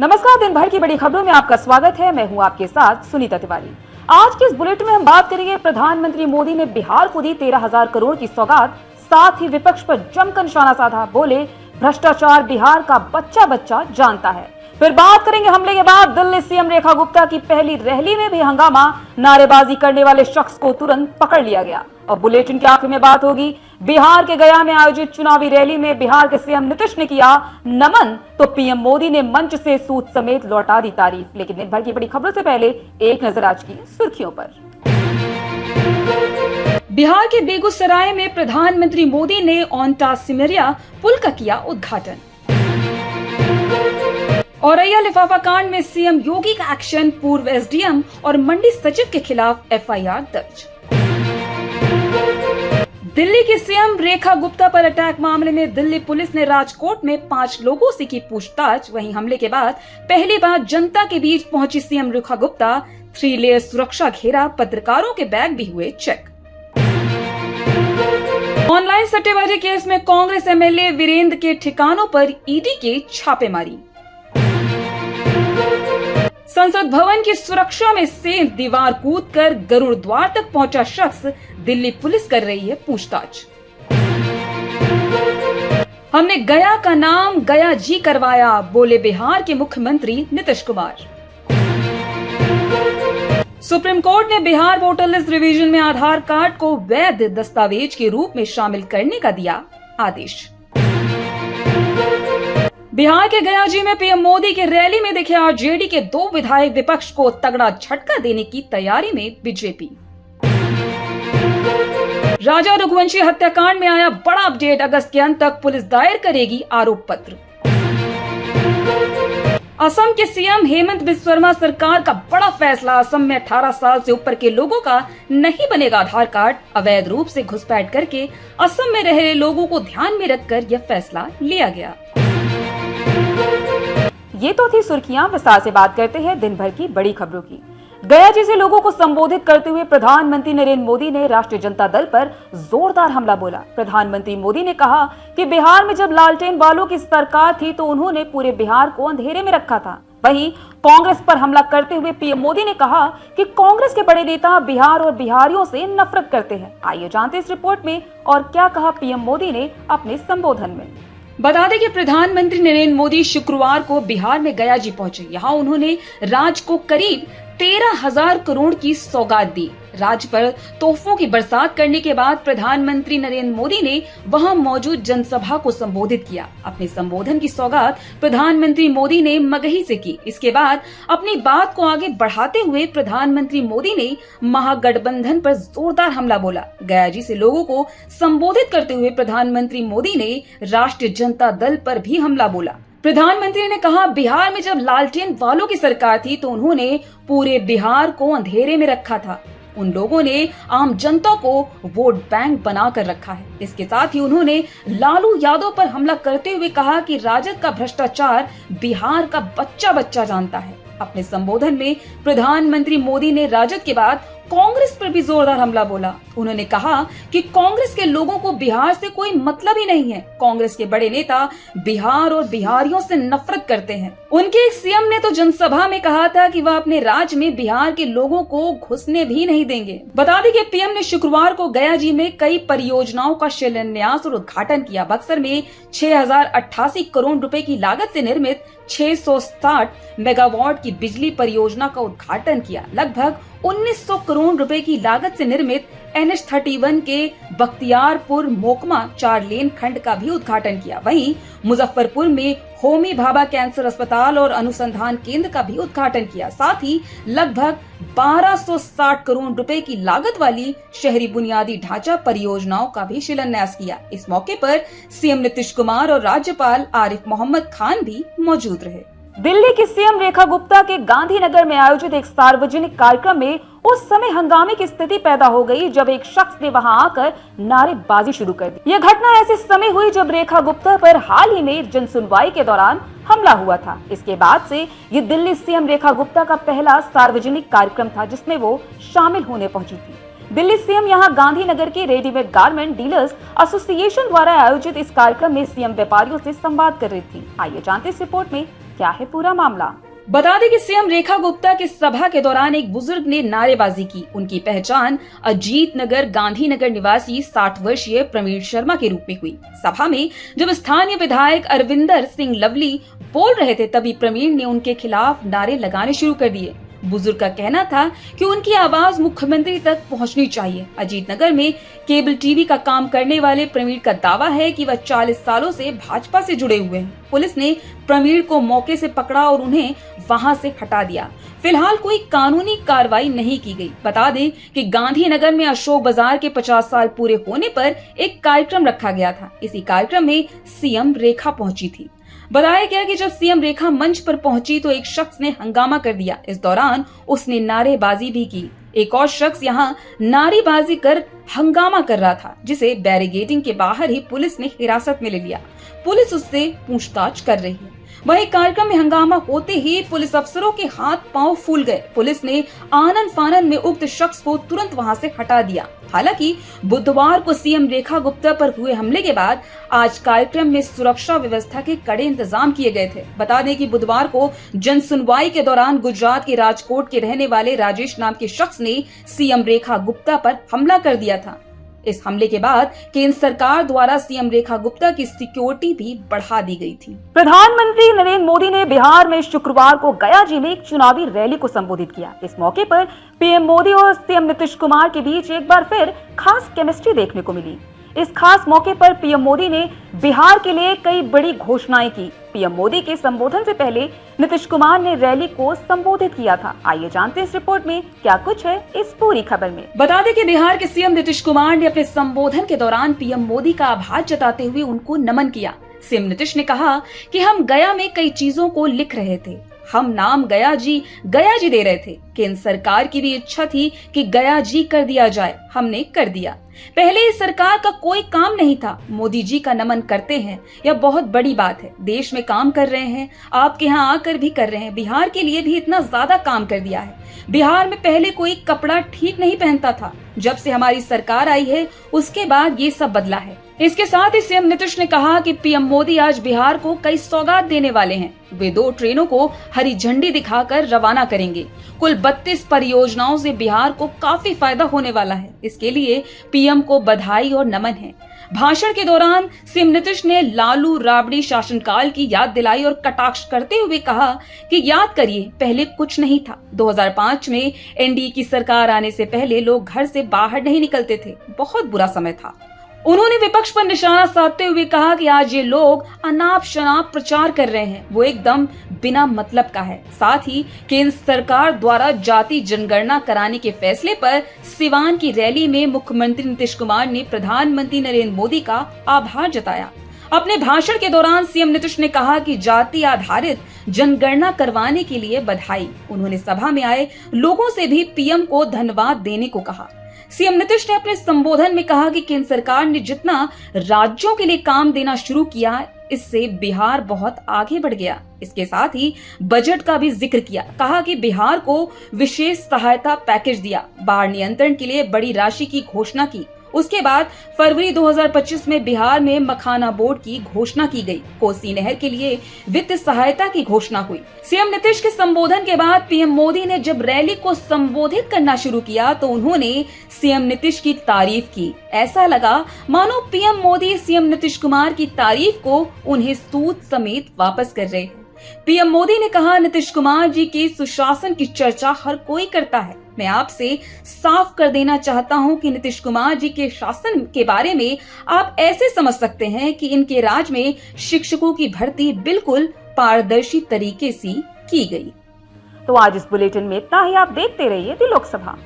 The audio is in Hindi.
नमस्कार, दिन भर की बड़ी खबरों में आपका स्वागत है। मैं हूं आपके साथ सुनीता तिवारी। आज के इस बुलेटिन में हम बात करेंगे, प्रधानमंत्री मोदी ने बिहार को दी 13,000 करोड़ की सौगात। साथ ही विपक्ष पर जमकर निशाना साधा, बोले भ्रष्टाचार बिहार का बच्चा बच्चा जानता है। फिर बात करेंगे हमले के बाद दिल्ली सीएम रेखा गुप्ता की पहली रैली में भी हंगामा, नारेबाजी करने वाले शख्स को तुरंत पकड़ लिया गया। और बुलेटिन के आखिर में बात होगी, बिहार के गया में आयोजित चुनावी रैली में बिहार के सीएम नीतीश ने किया नमन, तो पीएम मोदी ने मंच से सूद समेत लौटा दी तारीफ। लेकिन दिन भर की बड़ी खबरों से पहले एक नजर आज की सुर्खियों पर। बिहार के बेगूसराय में प्रधानमंत्री मोदी ने ओंटा सिमरिया पुल का किया उद्घाटन। औरैया लिफाफा कांड में सीएम योगी का एक्शन, पूर्व एसडीएम और मंडी सचिव के खिलाफ एफआईआर दर्ज। दिल्ली की सीएम रेखा गुप्ता पर अटैक मामले में दिल्ली पुलिस ने राजकोट में 5 लोगों से की पूछताछ। वहीं हमले के बाद पहली बार जनता के बीच पहुंची सीएम रेखा गुप्ता, 3 लेयर सुरक्षा घेरा, पत्रकारों के बैग भी हुए चेक। ऑनलाइन सट्टेबाजी केस में कांग्रेस एमएलए वीरेंद्र के ठिकानों पर ईडी के छापेमारी। संसद भवन की सुरक्षा में से दीवार कूदकर गरुड़ द्वार तक पहुंचा शख्स, दिल्ली पुलिस कर रही है पूछताछ। हमने गया का नाम गया जी करवाया, बोले बिहार के मुख्यमंत्री नीतीश कुमार। सुप्रीम कोर्ट ने बिहार वोटर लिस्ट रिवीजन में आधार कार्ड को वैध दस्तावेज के रूप में शामिल करने का दिया आदेश। बिहार के गयाजी में पीएम मोदी की रैली में दिखे आरजेडी के 2 विधायक, विपक्ष को तगड़ा झटका देने की तैयारी में बीजेपी। राजा रघुवंशी हत्याकांड में आया बड़ा अपडेट, अगस्त के अंत तक पुलिस दायर करेगी आरोप पत्र। असम के सीएम हेमंत बिस्वा शर्मा सरकार का बड़ा फैसला, असम में 18 साल से ऊपर के लोगों का नहीं बनेगा आधार कार्ड। अवैध रूप से घुसपैठ करके असम में रह रहे लोगों को ध्यान में रखकर यह फैसला लिया गया। ये तो थी सुर्खियां। विस्तार से बात करते हैं दिन भर की बड़ी खबरों की। गया जैसे लोगों को संबोधित करते हुए प्रधानमंत्री नरेंद्र मोदी ने राष्ट्रीय जनता दल पर जोरदार हमला बोला। प्रधानमंत्री मोदी ने कहा कि बिहार में जब लालटेन वालों की सरकार थी तो उन्होंने पूरे बिहार को अंधेरे में रखा था। वहीं कांग्रेस पर हमला करते हुए पीएम मोदी ने कहा कि कांग्रेस के बड़े नेता बिहार और बिहारियों से नफरत करते हैं। आइए जानते इस रिपोर्ट में और क्या कहा पीएम मोदी ने अपने संबोधन में। बता दें कि प्रधानमंत्री नरेंद्र मोदी शुक्रवार को बिहार में गया जी पहुंचे। यहाँ उन्होंने राज्य को करीब 13,000 करोड़ की सौगात दी। राज्य पर तोहफों की बरसात करने के बाद प्रधानमंत्री नरेंद्र मोदी ने वहां मौजूद जनसभा को संबोधित किया। अपने संबोधन की सौगात प्रधानमंत्री मोदी ने मगही से की। इसके बाद अपनी बात को आगे बढ़ाते हुए प्रधानमंत्री मोदी ने महागठबंधन पर जोरदार हमला बोला। गया जी से लोगों को संबोधित करते हुए प्रधानमंत्री मोदी ने राष्ट्रीय जनता दल पर भी हमला बोला। प्रधानमंत्री ने कहा, बिहार में जब लालटेन वालों की सरकार थी तो उन्होंने पूरे बिहार को अंधेरे में रखा था। उन लोगों ने आम जनता को वोट बैंक बनाकर रखा है। इसके साथ ही उन्होंने लालू यादव पर हमला करते हुए कहा कि राजद का भ्रष्टाचार बिहार का बच्चा बच्चा जानता है। अपने संबोधन में प्रधानमंत्री मोदी ने राजद के बाद कांग्रेस पर भी जोरदार हमला बोला। उन्होंने कहा कि कांग्रेस के लोगों को बिहार से कोई मतलब ही नहीं है। कांग्रेस के बड़े नेता बिहार और बिहारियों से नफरत करते हैं। उनके एक सीएम ने तो जनसभा में कहा था कि वह अपने राज्य में बिहार के लोगों को घुसने भी नहीं देंगे। बता दें कि पीएम ने शुक्रवार को गया जी में कई परियोजनाओं का शिलान्यास और उद्घाटन किया। बक्सर में 6,088 करोड़ रुपए की लागत से निर्मित 660 मेगावाट की बिजली परियोजना का उद्घाटन किया। लगभग 1900 करोड़ रुपए की लागत से निर्मित NH31 के बख्तियारपुर मोकमा 4 लेन खंड का भी उद्घाटन किया। वहीं मुजफ्फरपुर में होमी भाभा कैंसर अस्पताल और अनुसंधान केंद्र का भी उद्घाटन किया। साथ ही लगभग 1260 करोड़ रुपए की लागत वाली शहरी बुनियादी ढांचा परियोजनाओं का भी शिलान्यास किया। इस मौके पर सीएम नीतीश कुमार और राज्यपाल आरिफ मोहम्मद खान भी मौजूद रहे। दिल्ली की सीएम रेखा गुप्ता के गांधीनगर में आयोजित एक सार्वजनिक कार्यक्रम में उस समय हंगामे की स्थिति पैदा हो गई जब एक शख्स ने वहां आकर नारेबाजी शुरू कर दी। यह घटना ऐसे समय हुई जब रेखा गुप्ता पर हाल ही में जनसुनवाई के दौरान हमला हुआ था। इसके बाद से ये दिल्ली सीएम रेखा गुप्ता का पहला सार्वजनिक कार्यक्रम था जिसमें वो शामिल होने पहुंची थी। दिल्ली सीएम यहां गांधीनगर के रेडीमेड गारमेंट डीलर्स एसोसिएशन द्वारा आयोजित इस कार्यक्रम में सीएम व्यापारियों से संवाद कर रही थी। आइए जानते इस रिपोर्ट में क्या है पूरा मामला। बता दें कि सीएम रेखा गुप्ता की सभा के दौरान एक बुजुर्ग ने नारेबाजी की। उनकी पहचान अजीत नगर गांधीनगर निवासी 60 वर्षीय प्रवीण शर्मा के रूप में हुई। सभा में जब स्थानीय विधायक अरविंदर सिंह लवली बोल रहे थे, तभी प्रवीण ने उनके खिलाफ नारे लगाने शुरू कर दिए। बुजुर्ग का कहना था कि उनकी आवाज मुख्यमंत्री तक पहुंचनी चाहिए। अजीत नगर में केबल टीवी का काम करने वाले प्रवीण का दावा है कि वह 40 सालों से भाजपा से जुड़े हुए हैं। पुलिस ने प्रवीण को मौके से पकड़ा और उन्हें वहां से हटा दिया। फिलहाल कोई कानूनी कार्रवाई नहीं की गई। बता दें कि गांधीनगर में अशोक बाजार के 50 साल पूरे होने पर एक कार्यक्रम रखा गया था। इसी कार्यक्रम में सीएम रेखा पहुंची थी। बताया गया कि जब सीएम रेखा मंच पर पहुंची तो एक शख्स ने हंगामा कर दिया। इस दौरान उसने नारेबाजी भी की। एक और शख्स यहां नारेबाजी कर हंगामा कर रहा था, जिसे बैरिकेडिंग के बाहर ही पुलिस ने हिरासत में ले लिया। पुलिस उससे पूछताछ कर रही है। वहीं कार्यक्रम में हंगामा होते ही पुलिस अफसरों के हाथ पांव फूल गए। पुलिस ने आनन फानन में उक्त शख्स को तुरंत वहां से हटा दिया। हालांकि बुधवार को सीएम रेखा गुप्ता पर हुए हमले के बाद आज कार्यक्रम में सुरक्षा व्यवस्था के कड़े इंतजाम किए गए थे। बता दें कि बुधवार को जन सुनवाई के दौरान गुजरात के राजकोट के रहने वाले राजेश नाम के शख्स ने सीएम रेखा गुप्ता पर हमला कर दिया था। इस हमले के बाद केंद्र सरकार द्वारा सीएम रेखा गुप्ता की सिक्योरिटी भी बढ़ा दी गई थी। प्रधानमंत्री नरेंद्र मोदी ने बिहार में शुक्रवार को गया जी में एक चुनावी रैली को संबोधित किया। इस मौके पर पीएम मोदी और सीएम नीतीश कुमार के बीच एक बार फिर खास केमिस्ट्री देखने को मिली। इस खास मौके पर पीएम मोदी ने बिहार के लिए कई बड़ी घोषणाएं की। पीएम मोदी के संबोधन से पहले नीतीश कुमार ने रैली को संबोधित किया था। आइए जानते हैं इस रिपोर्ट में क्या कुछ है इस पूरी खबर में। बता दें कि बिहार के सीएम नीतीश कुमार ने अपने संबोधन के दौरान पीएम मोदी का आभार जताते हुए उनको नमन किया। सीएम नीतीश ने कहा कि हम गया में कई चीजों को लिख रहे थे। हम नाम गया जी दे रहे थे। केंद्र सरकार की भी इच्छा थी कि गया जी कर दिया जाए, हमने कर दिया। पहले इस सरकार का कोई काम नहीं था। मोदी जी का नमन करते हैं, यह बहुत बड़ी बात है। देश में काम कर रहे हैं, आपके यहाँ आकर भी कर रहे हैं। बिहार के लिए भी इतना ज्यादा काम कर दिया है। बिहार में पहले कोई कपड़ा ठीक नहीं पहनता था। जब से हमारी सरकार आई है उसके बाद ये सब बदला है। इसके साथ ही सीएम नीतीश ने कहा कि पीएम मोदी आज बिहार को कई सौगात देने वाले हैं। वे 2 ट्रेनों को हरी झंडी दिखाकर रवाना करेंगे। कुल 32 परियोजनाओं से बिहार को काफी फायदा होने वाला है। इसके लिए पीएम को बधाई और नमन है। भाषण के दौरान सीएम नीतीश ने लालू राबड़ी शासनकाल की याद दिलाई और कटाक्ष करते हुए कहा कि याद करिए, पहले कुछ नहीं था। 2005 में एनडीए की सरकार आने से पहले लोग घर से बाहर नहीं निकलते थे। बहुत बुरा समय था। उन्होंने विपक्ष पर निशाना साधते हुए कहा कि आज ये लोग अनाप शनाप प्रचार कर रहे हैं, वो एकदम बिना मतलब का है। साथ ही केंद्र सरकार द्वारा जाति जनगणना कराने के फैसले पर सिवान की रैली में मुख्यमंत्री नीतीश कुमार ने प्रधानमंत्री नरेंद्र मोदी का आभार जताया। अपने भाषण के दौरान सीएम नीतीश ने कहा कि जाति आधारित जनगणना करवाने के लिए बधाई। उन्होंने सभा में आए लोगों से भी पीएम को धन्यवाद देने को कहा। सीएम नीतीश ने अपने संबोधन में कहा कि केंद्र सरकार ने जितना राज्यों के लिए काम देना शुरू किया, इससे बिहार बहुत आगे बढ़ गया। इसके साथ ही बजट का भी जिक्र किया। कहा कि बिहार को विशेष सहायता पैकेज दिया, बाढ़ नियंत्रण के लिए बड़ी राशि की घोषणा की। उसके बाद फरवरी 2025 में बिहार में मखाना बोर्ड की घोषणा की गई। कोसी नहर के लिए वित्त सहायता की घोषणा हुई। सीएम नीतीश के संबोधन के बाद पीएम मोदी ने जब रैली को संबोधित करना शुरू किया तो उन्होंने सीएम नीतीश की तारीफ की। ऐसा लगा मानो पीएम मोदी सीएम नीतीश कुमार की तारीफ को उन्हें सूद समेत वापस कर रहे हैं। पीएम मोदी ने कहा, नीतीश कुमार जी के सुशासन की चर्चा हर कोई करता है। मैं आपसे साफ कर देना चाहता हूं कि नीतीश कुमार जी के शासन के बारे में आप ऐसे समझ सकते हैं कि इनके राज में शिक्षकों की भर्ती बिल्कुल पारदर्शी तरीके से की गई। तो आज इस बुलेटिन में इतना ही। आप देखते रहिए दी लोकसभा।